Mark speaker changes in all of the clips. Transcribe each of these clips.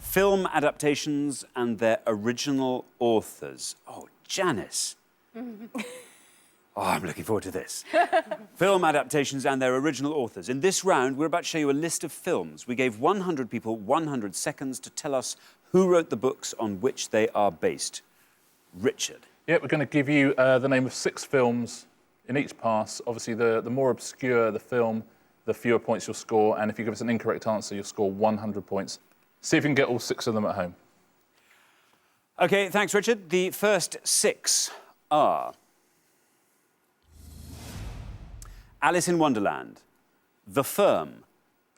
Speaker 1: Film adaptations and their original authors. Oh, Janice. Oh, I'm looking forward to this. Film adaptations and their original authors. In this round, we're about to show you a list of films. We gave 100 people 100 seconds to tell us who wrote the books on which they are based. Richard.
Speaker 2: Yeah, we're going to give you the name of 6 films in each pass. Obviously, the more obscure the film, the fewer points you'll score. And if you give us an incorrect answer, you'll score 100 points. See if you can get all 6 of them at home.
Speaker 1: OK, thanks, Richard. The first 6 are... Alice in Wonderland, The Firm,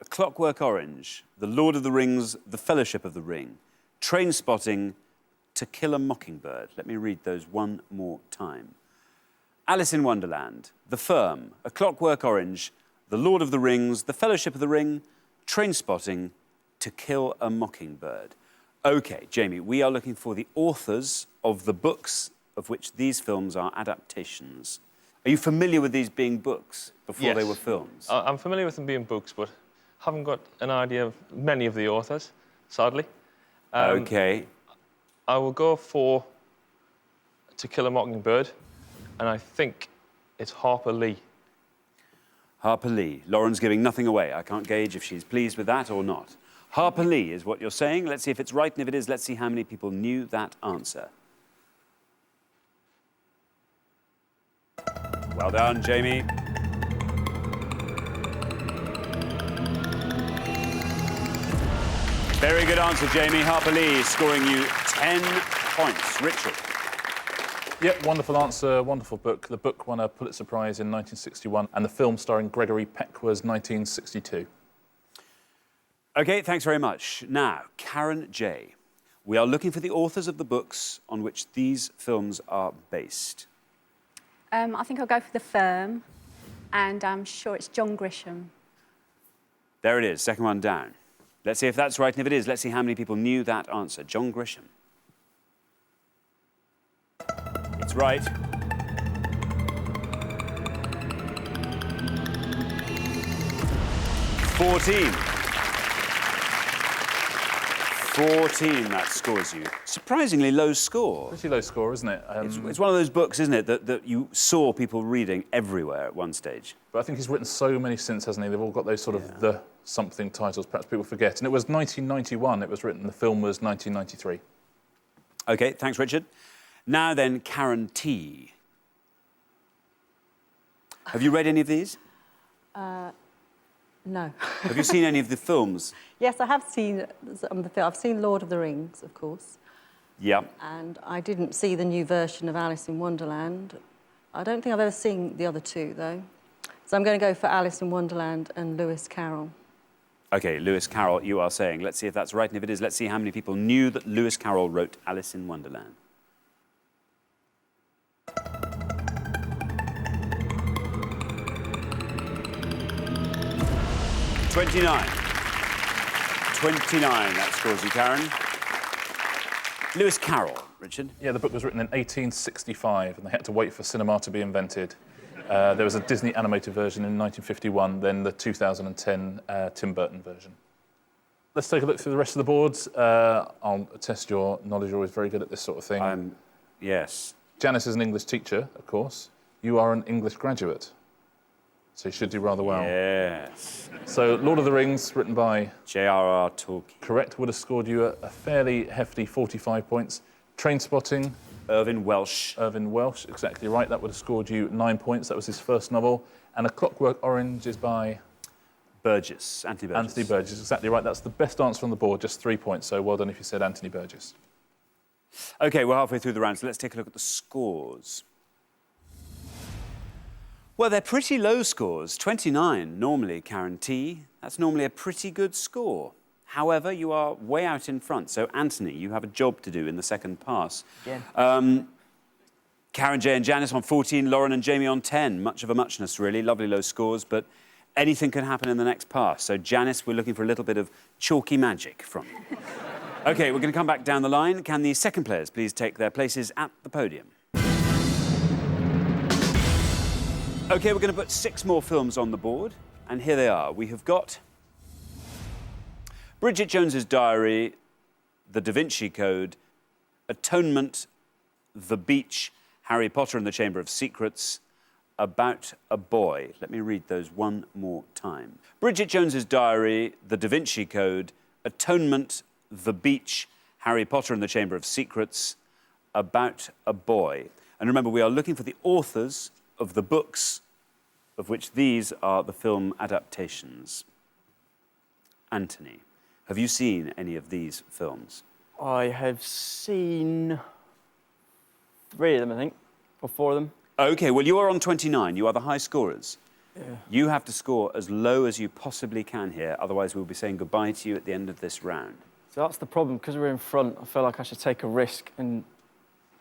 Speaker 1: A Clockwork Orange, The Lord of the Rings, The Fellowship of the Ring, Trainspotting, To Kill a Mockingbird. Let me read those one more time. Alice in Wonderland, The Firm, A Clockwork Orange, The Lord of the Rings, The Fellowship of the Ring, Trainspotting, To Kill a Mockingbird. OK, Jamie, we are looking for the authors of the books of which these films are adaptations. Are you familiar with these being books before they were films?
Speaker 3: I'm familiar with them being books, but haven't got an idea of many of the authors, sadly.
Speaker 1: OK.
Speaker 3: I will go for To Kill a Mockingbird, and I think it's Harper Lee.
Speaker 1: Harper Lee. Lauren's giving nothing away. I can't gauge if she's pleased with that or not. Harper Lee is what you're saying. Let's see if it's right, and if it is, let's see how many people knew that answer. Well done, Jamie. Very good answer, Jamie. Harper Lee scoring you 10 points. Richard.
Speaker 2: Yep, wonderful answer, wonderful book. The book won a Pulitzer Prize in 1961, and the film starring Gregory Peck was 1962.
Speaker 1: OK, thanks very much. Now, Karen J. We are looking for the authors of the books on which these films are based.
Speaker 4: I think I'll go for The Firm, and I'm sure it's John Grisham.
Speaker 1: There it is, second one down. Let's see if that's right, and if it is, let's see how many people knew that answer. John Grisham. It's right. $14, that scores you. Surprisingly low score.
Speaker 2: Pretty low score, isn't it?
Speaker 1: It's one of those books, isn't it, that you saw people reading everywhere at one stage.
Speaker 2: But I think he's written so many since, hasn't he? They've all got those sort of the something titles, perhaps people forget. And it was 1991 it was written. The film was 1993.
Speaker 1: OK, thanks, Richard. Now then, Karen T. Have you read any of these?
Speaker 5: No.
Speaker 1: Have you seen any of the films?
Speaker 5: Yes, I have seen some of the film. I've seen Lord of the Rings, of course.
Speaker 1: Yeah.
Speaker 5: And I didn't see the new version of Alice in Wonderland. I don't think I've ever seen the other two, though. So I'm going to go for Alice in Wonderland and Lewis Carroll. OK,
Speaker 1: Lewis Carroll, you are saying. Let's see if that's right, and if it is, let's see how many people knew that Lewis Carroll wrote Alice in Wonderland. $29, that scores you, Karen. Lewis Carroll, Richard.
Speaker 2: Yeah, the book was written in 1865, and they had to wait for cinema to be invented. There was a Disney animated version in 1951, then the 2010 Tim Burton version. Let's take a look through the rest of the boards. I'll test your knowledge. You're always very good at this sort of thing.
Speaker 1: Yes.
Speaker 2: Janice is an English teacher, of course. You are an English graduate, so you should do rather well.
Speaker 1: Yes.
Speaker 2: So, Lord of the Rings, written by...
Speaker 1: J.R.R. Tolkien.
Speaker 2: Correct, would have scored you a fairly hefty 45 points. Trainspotting...
Speaker 1: Irvine Welsh.
Speaker 2: Irvine Welsh, exactly right. That would have scored you 9 points. That was his first novel. And A Clockwork Orange is by...
Speaker 1: Burgess, Anthony Burgess.
Speaker 2: Anthony Burgess, exactly right. That's the best answer on the board, just 3 points. So well done if you said Anthony Burgess.
Speaker 1: OK, we're halfway through the round, so let's take a look at the scores. Well, they're pretty low scores. 29, normally, Karen T. That's normally a pretty good score. However, you are way out in front. So, Anthony, you have a job to do in the second pass.
Speaker 6: Yeah.
Speaker 1: Karen J and Janice on 14, Lauren and Jamie on 10. Much of a muchness, really. Lovely low scores, but anything can happen in the next pass. So, Janice, we're looking for a little bit of chalky magic from you. OK, we're going to come back down the line. Can the second players please take their places at the podium? OK, we're going to put 6 more films on the board, and here they are. We have got Bridget Jones's Diary, The Da Vinci Code, Atonement, The Beach, Harry Potter and the Chamber of Secrets, About a Boy. Let me read those one more time. Bridget Jones's Diary, The Da Vinci Code, Atonement, The Beach, Harry Potter and the Chamber of Secrets, About a Boy. And remember, we are looking for the authors of the books of which these are the film adaptations. Anthony, have you seen any of these films?
Speaker 6: I have seen 3 of them, I think, or 4 of them.
Speaker 1: OK, well, you are on 29. You are the high scorers.
Speaker 6: Yeah.
Speaker 1: You have to score as low as you possibly can here, otherwise we'll be saying goodbye to you at the end of this round.
Speaker 6: So that's the problem, because we're in front, I feel like I should take a risk, and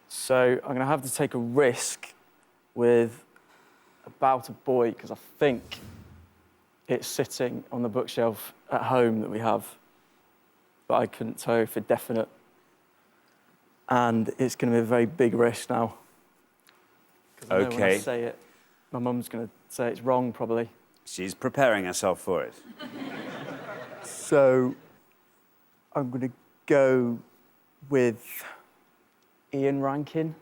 Speaker 6: so I'm going to have to take a risk with About a Boy, because I think it's sitting on the bookshelf at home that we have, but I couldn't tell you for definite. And it's going to be a very big risk now. Because I know when I say it, my mum's going to say it's wrong, probably.
Speaker 1: She's preparing herself for it.
Speaker 6: So I'm going to go with Ian Rankin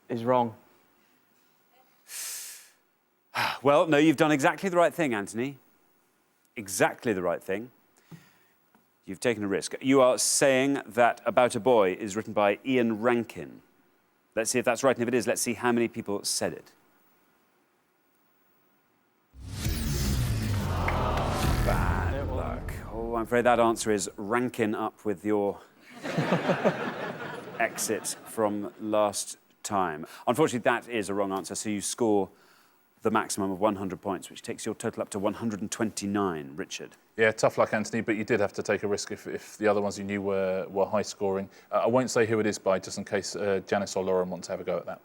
Speaker 6: is wrong.
Speaker 1: Well, no, you've done exactly the right thing, Anthony. Exactly the right thing. You've taken a risk. You are saying that About a Boy is written by Ian Rankin. Let's see if that's right, and if it is, let's see how many people said it. Bad luck. Oh, I'm afraid that answer is Rankin up with your exit from last time. Unfortunately, that is a wrong answer, so you score the maximum of 100 points, which takes your total up to 129, Richard.
Speaker 2: Yeah, tough luck, Anthony, but you did have to take a risk if the other ones you knew were high scoring. I won't say who it is by, just in case Janice or Lauren want to have a go at that.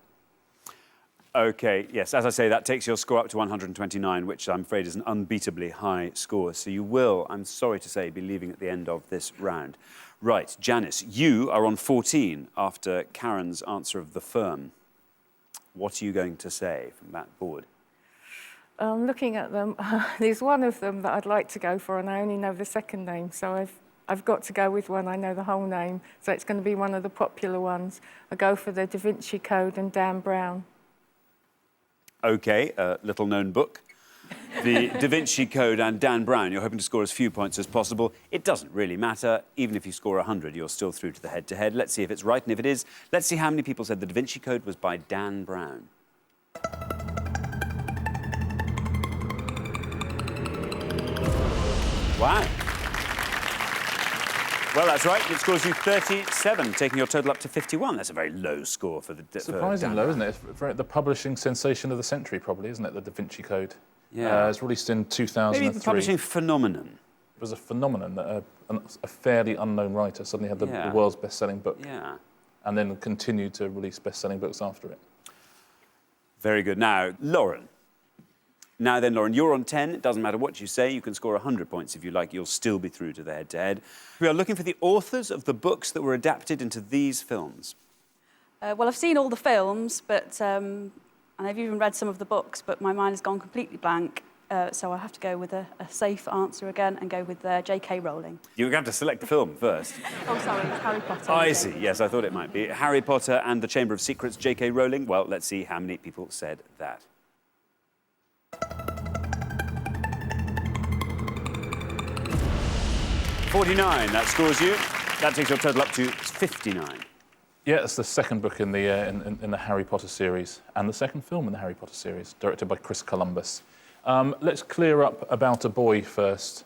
Speaker 1: OK, yes, as I say, that takes your score up to 129, which I'm afraid is an unbeatably high score. So you will, I'm sorry to say, be leaving at the end of this round. Right, Janice, you are on 14 after Karen's answer of The Firm. What are you going to say from that board?
Speaker 7: Looking at them, there's one of them that I'd like to go for, and I only know the second name, so I've got to go with one I know the whole name, so it's going to be one of the popular ones. I go for the Da Vinci Code and Dan Brown.
Speaker 1: OK, a little-known book. The Da Vinci Code and Dan Brown. You're hoping to score as few points as possible. It doesn't really matter. Even if you score 100, you're still through to the head-to-head. Let's see if it's right, and if it is, let's see how many people said the Da Vinci Code was by Dan Brown. Wow. Well, that's right. It scores you 37, taking your total up to 51. That's a very low score for the...
Speaker 2: Surprisingly low, isn't it? It's the publishing sensation of the century, probably, isn't it, the Da Vinci Code?
Speaker 1: Yeah.
Speaker 2: It was released in 2003.
Speaker 1: Maybe the publishing phenomenon.
Speaker 2: It was a phenomenon that a fairly unknown writer suddenly had the world's best-selling book.
Speaker 1: Yeah.
Speaker 2: And then continued to release best-selling books after it.
Speaker 1: Very good. Now, Lauren. Now then, Lauren, you're on 10. It doesn't matter what you say. You can score 100 points if you like. You'll still be through to the head-to-head. We are looking for the authors of the books that were adapted into these films.
Speaker 4: Well, I've seen all the films, but and I've even read some of the books, but my mind has gone completely blank. So I have to go with a safe answer again and go with J.K. Rowling.
Speaker 1: You have to select the film first.
Speaker 4: Oh, sorry, it's Harry Potter.
Speaker 1: I see. Yes, I thought it might be. Harry Potter and the Chamber of Secrets, J.K. Rowling. Well, let's see how many people said that. .49, that scores you. That takes your total up to 59.
Speaker 2: Yeah, it's the second book in the Harry Potter series, and the second film in the Harry Potter series, directed by Chris Columbus. Let's clear up About a Boy first.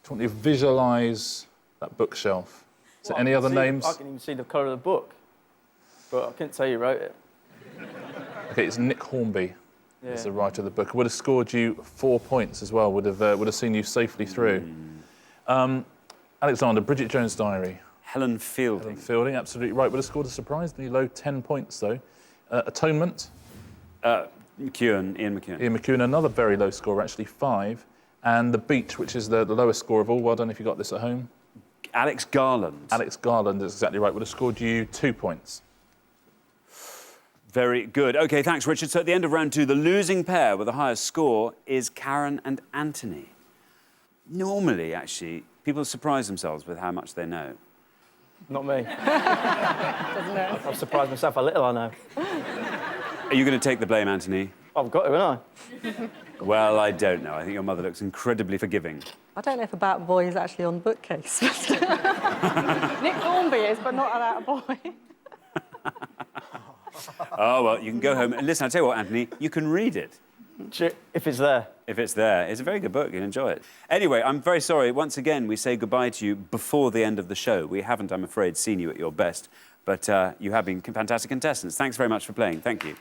Speaker 2: Do you want to visualise that bookshelf? Is there any other names?
Speaker 6: I can even see the colour of the book, but I couldn't tell you who wrote it.
Speaker 2: OK, it's Nick Hornby. Is the writer of the book. Would have scored you 4 points as well. Would have seen you safely through. Alexander, Bridget Jones's Diary.
Speaker 1: Helen Fielding.
Speaker 2: Helen Fielding, absolutely right. Would have scored a surprisingly low 10 points though. Atonement.
Speaker 1: Ian McEwan.
Speaker 2: Ian McEwan, another very low score, actually 5. And The Beach, which is the lowest score of all. Well done if you got this at home.
Speaker 1: Alex Garland.
Speaker 2: Alex Garland is exactly right. Would have scored you 2 points.
Speaker 1: Very good. OK, thanks, Richard. So at the end of round 2, the losing pair with the highest score is Karen and Anthony. Normally, actually, people surprise themselves with how much they know.
Speaker 6: Not me.
Speaker 5: Doesn't know.
Speaker 6: I've surprised myself how little I know.
Speaker 1: Are you going to take the blame, Anthony?
Speaker 6: I've got to, haven't I?
Speaker 1: Well, I don't know. I think your mother looks incredibly forgiving.
Speaker 5: I don't know if About a Boy is actually on the bookcase. Nick Thornby is, but not About a Boy.
Speaker 1: Oh, well, you can go home. And listen, I'll tell you what, Anthony, you can read it.
Speaker 6: If it's there.
Speaker 1: If it's there. It's a very good book. You'll enjoy it. Anyway, I'm very sorry. Once again, we say goodbye to you before the end of the show. We haven't, I'm afraid, seen you at your best, but you have been fantastic contestants. Thanks very much for playing. Thank you.